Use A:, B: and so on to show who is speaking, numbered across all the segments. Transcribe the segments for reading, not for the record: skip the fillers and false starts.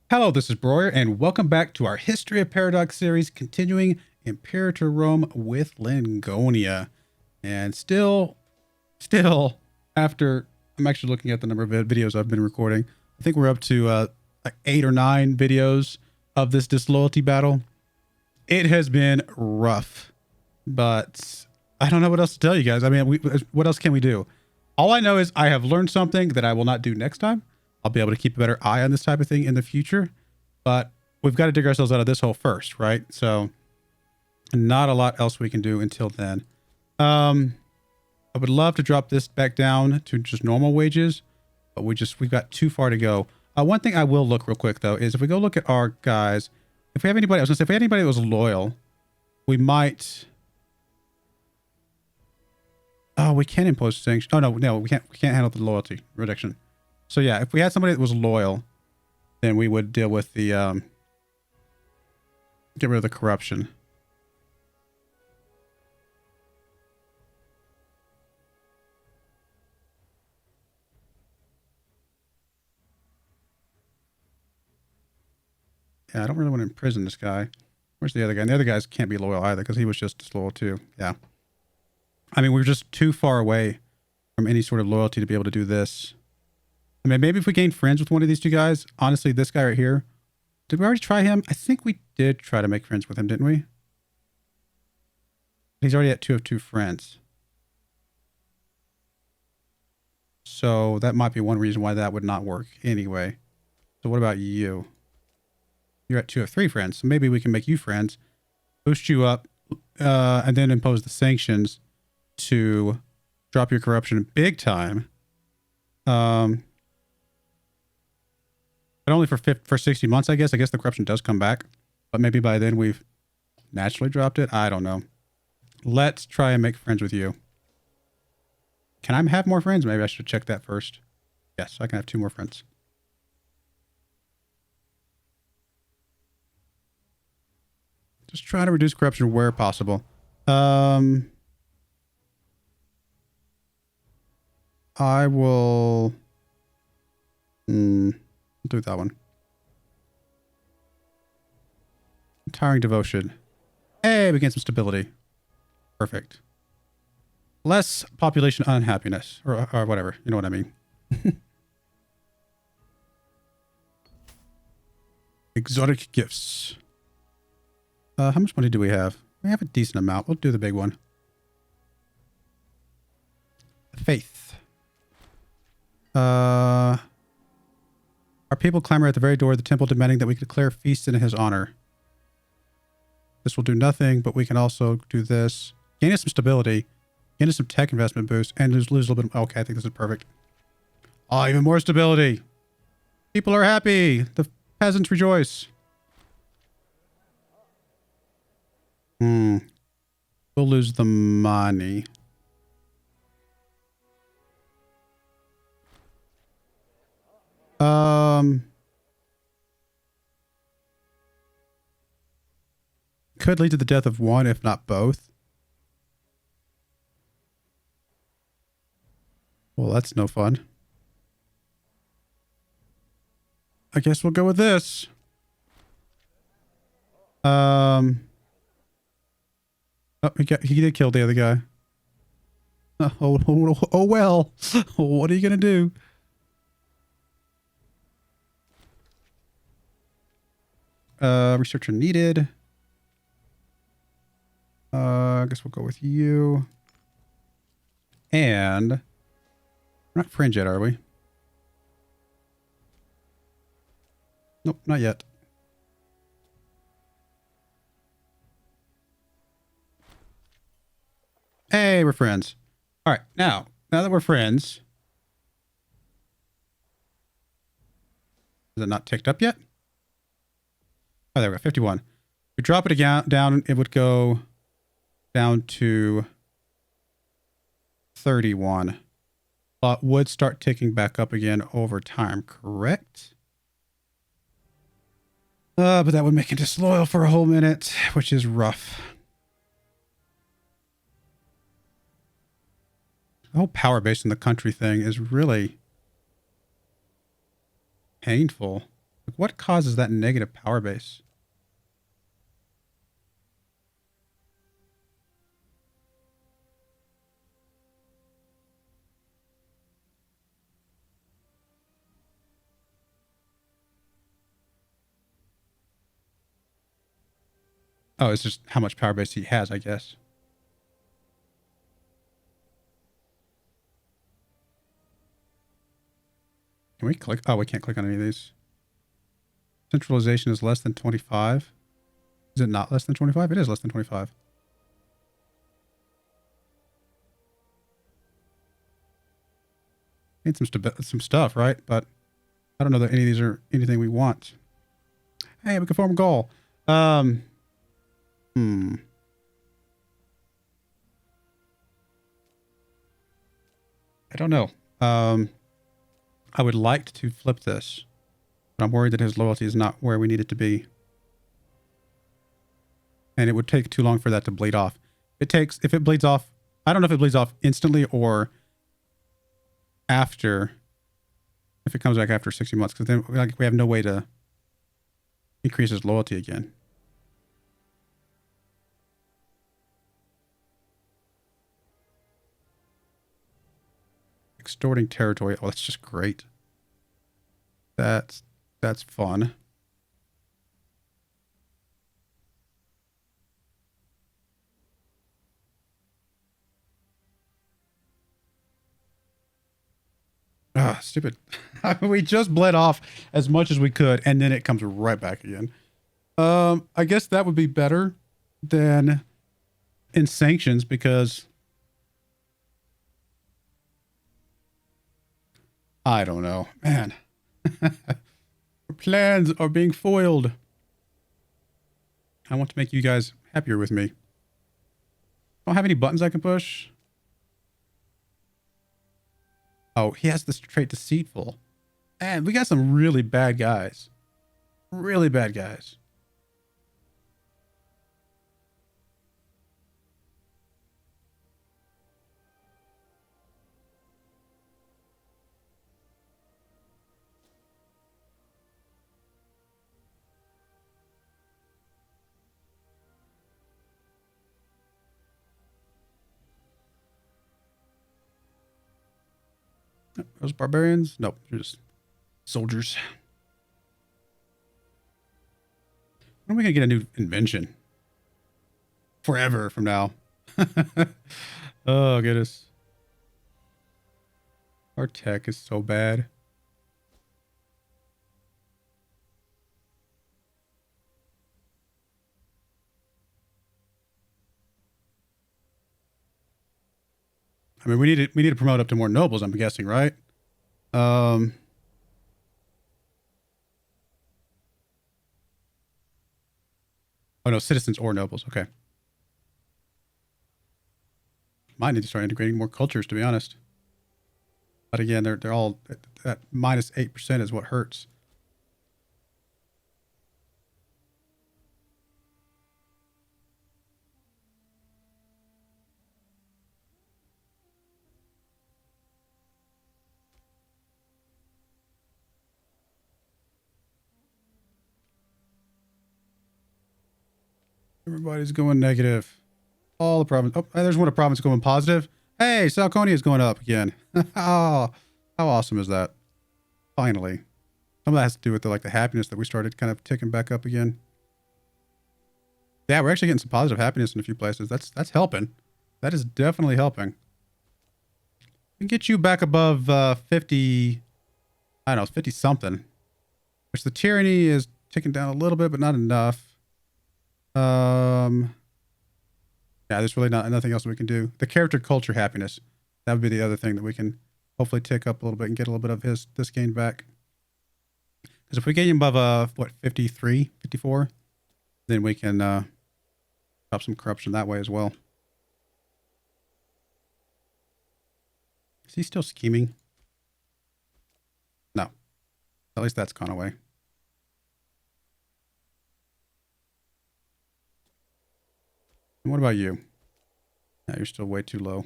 A: Hello, this is Broyar, and welcome back to our History of Paradox series, continuing Imperator Rome with Lingonia. And still, after I'm actually looking at the number of videos I've been recording, I think we're up to like 8 or 9 videos of this disloyalty battle. It has been rough, but I don't know what else to tell you guys. I mean, what else can we do? All I know is I have learned something that I will not do next time. I'll be able to keep a better eye on this type of thing in the future, but we've got to dig ourselves out of this hole first, right? So not a lot else we can do until then. I would love to drop this back down to just normal wages, but we've got too far to go. One thing I will look real quick though, is if we go look at our guys, if we have anybody, I was gonna say, if we had anybody that was loyal, we might, oh, we can impose sanctions. Oh no, we can't handle the loyalty reduction. So yeah, if we had somebody that was loyal, then we would deal with the, get rid of the corruption. Yeah, I don't really want to imprison this guy. Where's the other guy? And the other guys can't be loyal either because he was just disloyal too. Yeah. I mean, we're just too far away from any sort of loyalty to be able to do this. I mean, maybe if we gain friends with one of these two guys, honestly, this guy right here, did we already try him? I think we did try to make friends with him, didn't we? He's already at 2 of 2 friends. So that might be one reason why that would not work anyway. So what about you? You're at 2 of 3 friends. So maybe we can make you friends, boost you up, and then impose the sanctions to drop your corruption big time. But only for 60 months, I guess. I guess the corruption does come back. But maybe by then we've naturally dropped it. I don't know. Let's try and make friends with you. Can I have more friends? Maybe I should check that first. Yes, I can have 2 more friends. Just try to reduce corruption where possible. I will... do that one. Tiring devotion. Hey, we gain some stability. Perfect. Less population unhappiness. Or whatever. You know what I mean. Exotic gifts. How much money do we have? We have a decent amount. We'll do the big one. Faith. Our people clamor at the very door of the temple demanding that we declare feast in his honor. This will do nothing, but we can also do this. Gain us some stability. Gain us some tech investment boost. And lose a little bit. Okay, I think this is perfect. Oh, even more stability. People are happy. The peasants rejoice. We'll lose the money. Could lead to the death of one, if not both. Well, that's no fun. I guess we'll go with this. Oh, he did kill the other guy. Oh well. What are you gonna do? Researcher needed. I guess we'll go with you. And we're not fringe yet, are we? Nope, not yet. Hey, we're friends. All right, now that we're friends, is it not ticked up yet? Oh, there we go, 51. We drop it again down, it would go down to 31. But would start ticking back up again over time, correct? But that would make it disloyal for a whole minute, which is rough. The whole power base in the country thing is really painful. What causes that negative power base? Oh, it's just how much power base he has, I guess. Can we click? Oh, we can't click on any of these. Centralization is less than 25. Is it not less than 25? It is less than 25. Need some stuff, right? But I don't know that any of these are anything we want. Hey, we can form a goal. I don't know. I would like to flip this, but I'm worried that his loyalty is not where we need it to be. And it would take too long for that to bleed off. If it bleeds off, I don't know if it bleeds off instantly or after, if it comes back after 60 months, because then we have no way to increase his loyalty again. Extorting territory. Oh, that's just great. That's fun. Ah, stupid. We just bled off as much as we could, and then it comes right back again. I guess that would be better than in sanctions, because I don't know, man. Our plans are being foiled. I want to make you guys happier with me. Don't have any buttons I can push. Oh, he has this trait deceitful. And we got some really bad guys. Really bad guys. Those barbarians? Nope, they're just soldiers. When are we going to get a new invention? Forever from now. Oh, goodness. Our tech is so bad. I mean, we need to promote up to more nobles, I'm guessing, right? Oh no, citizens or nobles. Okay. Might need to start integrating more cultures, to be honest. But again, they're all at minus 8% is what hurts. Everybody's going negative. All the province. Oh, there's one province going positive. Hey, Salconia is going up again. Oh, how awesome is that? Finally. Some of that has to do with the happiness that we started kind of ticking back up again. Yeah, we're actually getting some positive happiness in a few places. That's helping. That is definitely helping. We can get you back above 50. I don't know, 50 something. Which the tyranny is ticking down a little bit, but not enough. Yeah, there's really nothing else we can do. The character culture happiness. That would be the other thing that we can hopefully tick up a little bit and get a little bit of this gain back. Because if we get him above, 53, 54, then we can stop some corruption that way as well. Is he still scheming? No. At least that's gone away. And what about you? No, you're still way too low.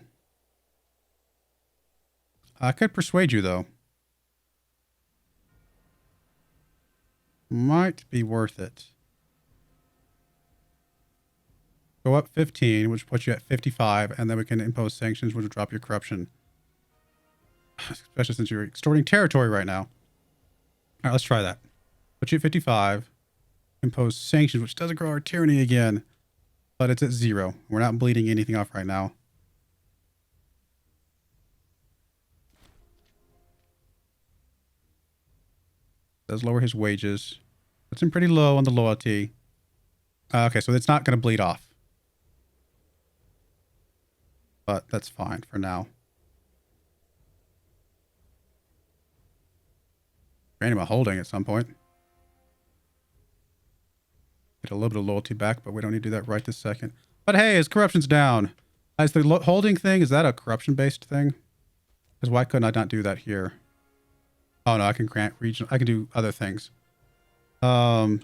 A: I could persuade you, though. might be worth it. Go up 15, which puts you at 55, and then we can impose sanctions, which will drop your corruption. Especially since you're extorting territory right now. All right, let's try that. Put you at 55. Impose sanctions, which doesn't grow our tyranny again. But it's at 0. We're not bleeding anything off right now. Does lower his wages. Puts him pretty low on the loyalty. Okay, so it's not going to bleed off. But that's fine for now. Grant him a holding at some point. Get a little bit of loyalty back, but we don't need to do that right this second. But hey, his corruption's down. Is the holding thing, is that a corruption-based thing? Because why couldn't I not do that here? Oh no, I can grant regional. I can do other things. Okay.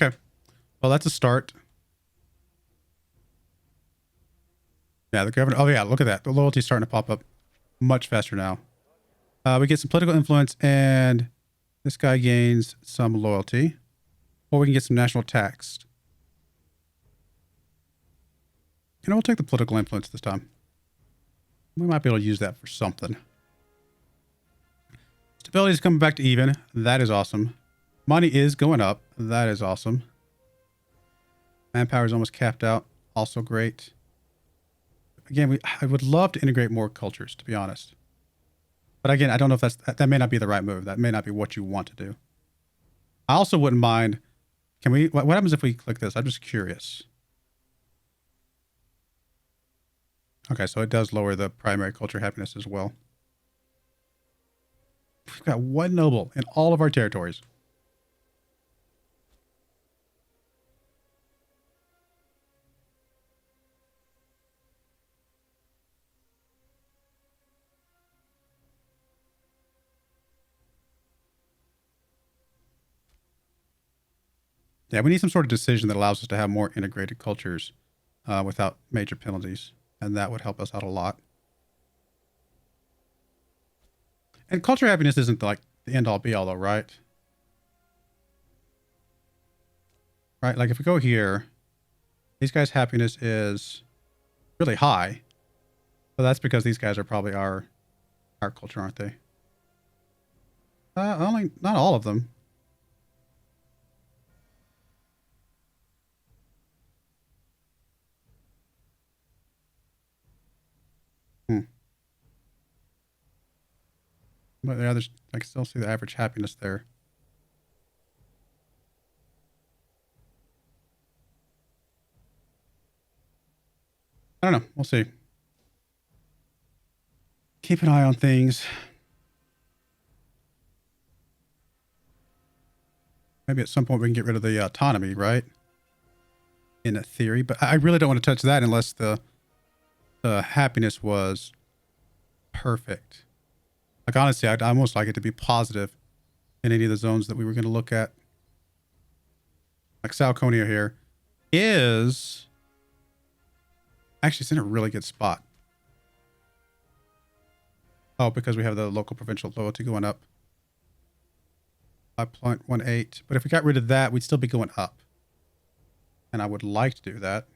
A: Well, that's a start. Yeah, the governor. Oh yeah, look at that. The loyalty's starting to pop up much faster now. We get some political influence, and this guy gains some loyalty. Or we can get some national tax. You know, we'll take the political influence this time. We might be able to use that for something. Stability is coming back to even. That is awesome. Money is going up. That is awesome. Manpower is almost capped out. Also great. Again, I would love to integrate more cultures, to be honest. But again, I don't know if that may not be the right move. That may not be what you want to do. I also wouldn't mind. Can we? What happens if we click this? I'm just curious. Okay, so it does lower the primary culture happiness as well. We've got one noble in all of our territories. Yeah, we need some sort of decision that allows us to have more integrated cultures without major penalties. And that would help us out a lot. And culture happiness isn't like the end all be all though, right? Right, like if we go here, these guys' happiness is really high. But that's because these guys are probably our culture, aren't they? Not all of them. But yeah, I can still see the average happiness there. I don't know. We'll see. Keep an eye on things. Maybe at some point we can get rid of the autonomy, right? In a theory, but I really don't want to touch that unless the happiness was perfect. Like honestly, I'd almost like it to be positive in any of the zones that we were going to look at. Like Salconia here is actually it's in a really good spot. Oh, because we have the local provincial loyalty going up. 5.18. But if we got rid of that, we'd still be going up. And I would like to do that.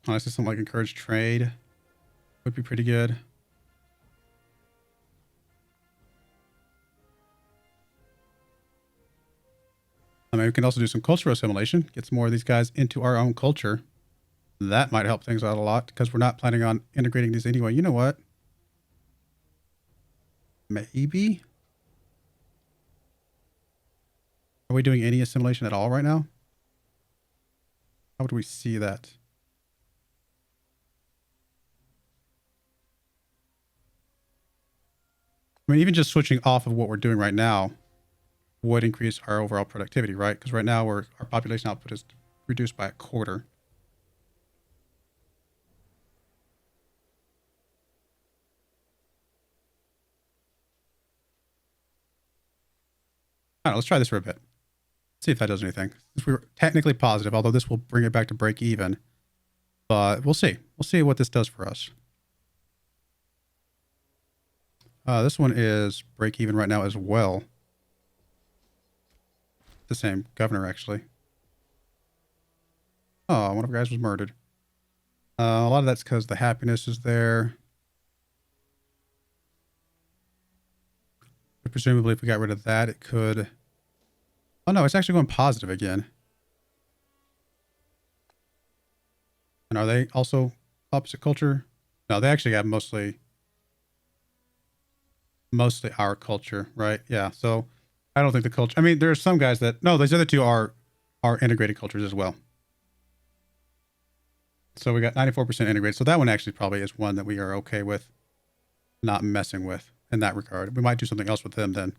A: Honestly, something like encourage trade would be pretty good. I mean, we can also do some cultural assimilation. Get some more of these guys into our own culture. That might help things out a lot because we're not planning on integrating these anyway. You know what? Maybe? Are we doing any assimilation at all right now? How would we see that? I mean, even just switching off of what we're doing right now would increase our overall productivity, right? Because right now our population output is reduced by a quarter. I don't know, let's try this for a bit. See if that does anything. Since we were technically positive, although this will bring it back to break even. But we'll see. We'll see what this does for us. This one is break even right now as well. The same governor, actually. Oh, one of our guys was murdered. A lot of that's because the happiness is there. But presumably, if we got rid of that, it could... Oh, no, it's actually going positive again. And are they also opposite culture? No, they actually have mostly our culture, right? Yeah, so I don't think the culture... I mean, there are some guys that... No, these other two are integrated cultures as well. So we got 94% integrated. So that one actually probably is one that we are okay with not messing with in that regard. We might do something else with them then.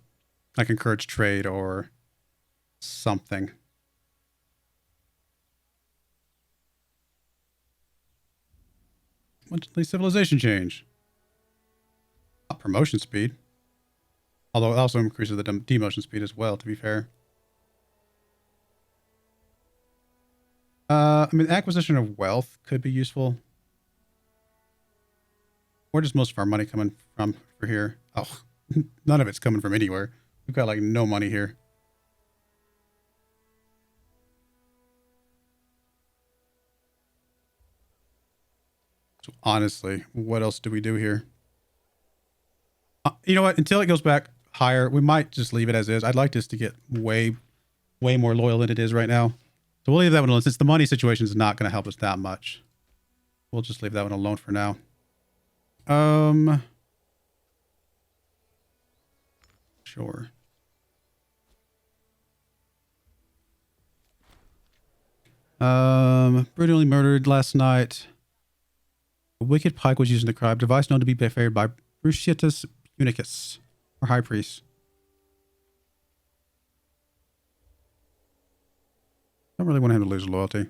A: Like encourage trade or something. Monthly civilization change. Promotion speed. Although it also increases the demotion speed as well, to be fair. I mean, acquisition of wealth could be useful. Where does most of our money coming from for here? Oh, none of it's coming from anywhere. We've got like no money here. So honestly, what else do we do here? You know what? Until it goes back higher, we might just leave it as is. I'd like this to get way more loyal than it is right now. So we'll leave that one alone. Since the money situation is not going to help us that much, we'll just leave that one alone for now. Sure. Brutally murdered last night. A wicked pike was used in the crime, device known to be favored by Bruciatus Unicus, or High Priest. Don't really want him to lose loyalty.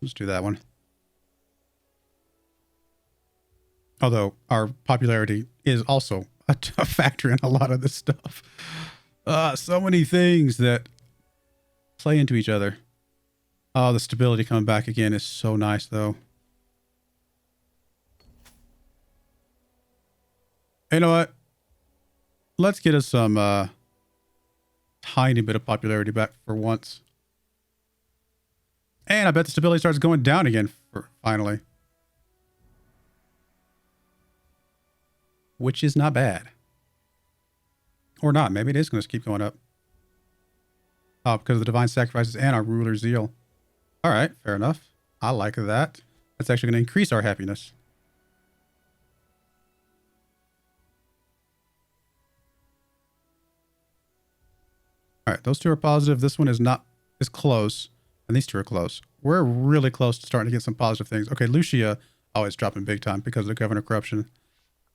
A: Let's do that one. Although our popularity is also a factor in a lot of this stuff. So many things that play into each other. Oh, the stability coming back again is so nice, though. You know what? Let's get us some tiny bit of popularity back for once. And I bet the stability starts going down again finally. Which is not bad. Or not. Maybe it is going to keep going up. Oh, because of the divine sacrifices and our ruler's zeal. All right, fair enough. I like that. That's actually going to increase our happiness. All right, those two are positive. This one is not is close, and these two are close. We're really close to starting to get some positive things. Okay, Lucia always dropping big time because of the governor corruption.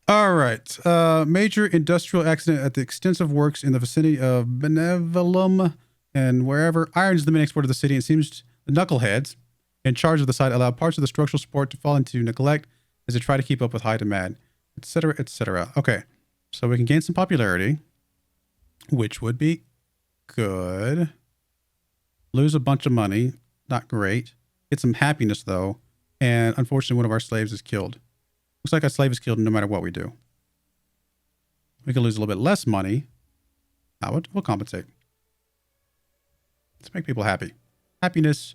A: All right, major industrial accident at the extensive works in the vicinity of Benevolum and wherever. Iron is the main export of the city, and it seems the knuckleheads in charge of the site allow parts of the structural support to fall into neglect as they try to keep up with high demand, etc., etc. Okay, so we can gain some popularity, which would be good. Lose a bunch of money. Not great. Get some happiness, though. And unfortunately, one of our slaves is killed. Looks like a slave is killed no matter what we do. We can lose a little bit less money. We'll compensate. Let's make people happy. Happiness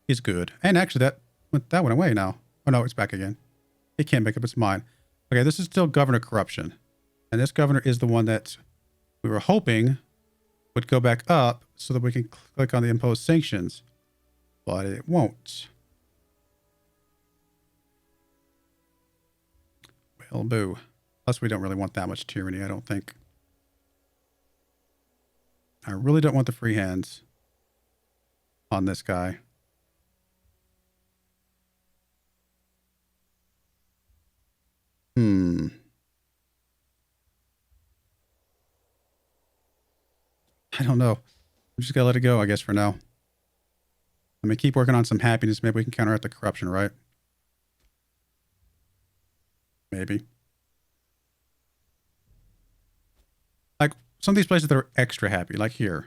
A: is good. And actually, that went away now. Oh, no, it's back again. It can't make up its mind. Okay, this is still governor corruption. And this governor is the one that we were hoping would go back up so that we can click on the imposed sanctions. But it won't. Well, boo. Plus, we don't really want that much tyranny, I don't think. I really don't want the free hands on this guy. I don't know. We just gotta let it go, I guess, for now. I mean, keep working on some happiness. Maybe we can counteract the corruption, right? Maybe. Like, some of these places that are extra happy, like here.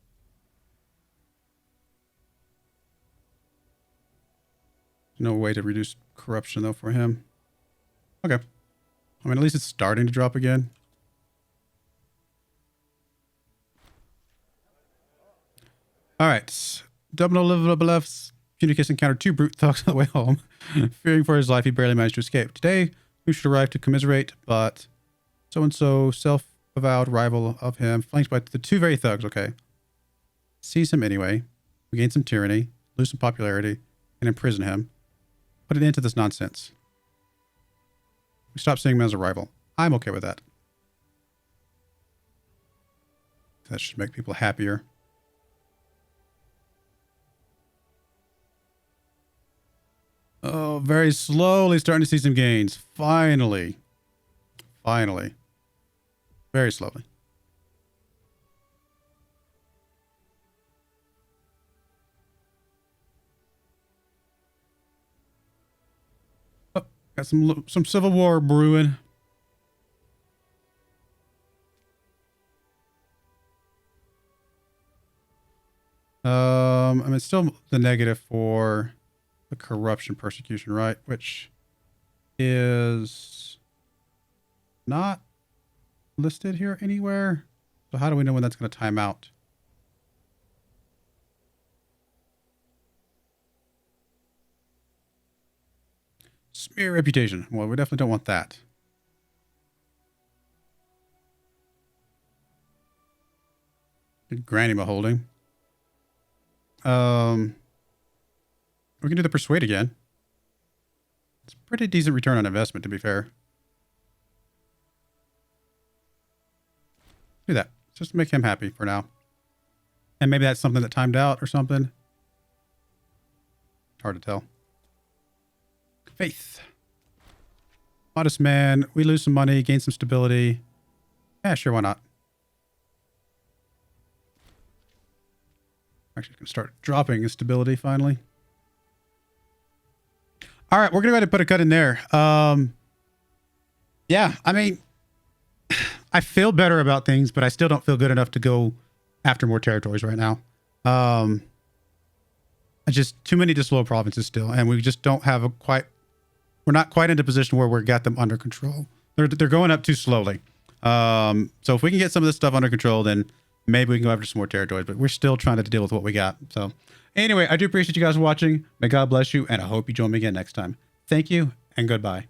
A: No way to reduce corruption, though, for him. Okay. I mean, at least it's starting to drop again. All right. Dubno Unicus encountered 2 brute thugs on the way home. Fearing for his life, he barely managed to escape. Today, we should arrive to commiserate, but so-and-so, self-avowed rival of him, flanked by the 2 very thugs, okay. Seize him anyway. We gain some tyranny, lose some popularity, and imprison him. Put an end to this nonsense. We stop seeing him as a rival. I'm okay with that. That should make people happier. Oh, very slowly starting to see some gains. Finally. Finally. Very slowly. Oh, got some civil war brewing. I mean, it's still the negative for the corruption persecution, right? Which is not listed here anywhere. So how do we know when that's going to time out? Smear reputation. Well, we definitely don't want that. Good Granima holding. We can do the persuade again. It's a pretty decent return on investment, to be fair. Do that. Just to make him happy for now. And maybe that's something that timed out or something. Hard to tell. Faith. Modest man. We lose some money, gain some stability. Yeah, sure, why not? Actually, going to start dropping his stability finally. All right, we're going to go ahead and put a cut in there. Yeah, I mean, I feel better about things, but I still don't feel good enough to go after more territories right now. Just too many disloyal provinces still, and we just don't have we're not quite in a position where we've got them under control. They're going up too slowly. So if we can get some of this stuff under control, then maybe we can go after some more territories, but we're still trying to deal with what we got. So anyway, I do appreciate you guys watching. May God bless you, and I hope you join me again next time. Thank you, and goodbye.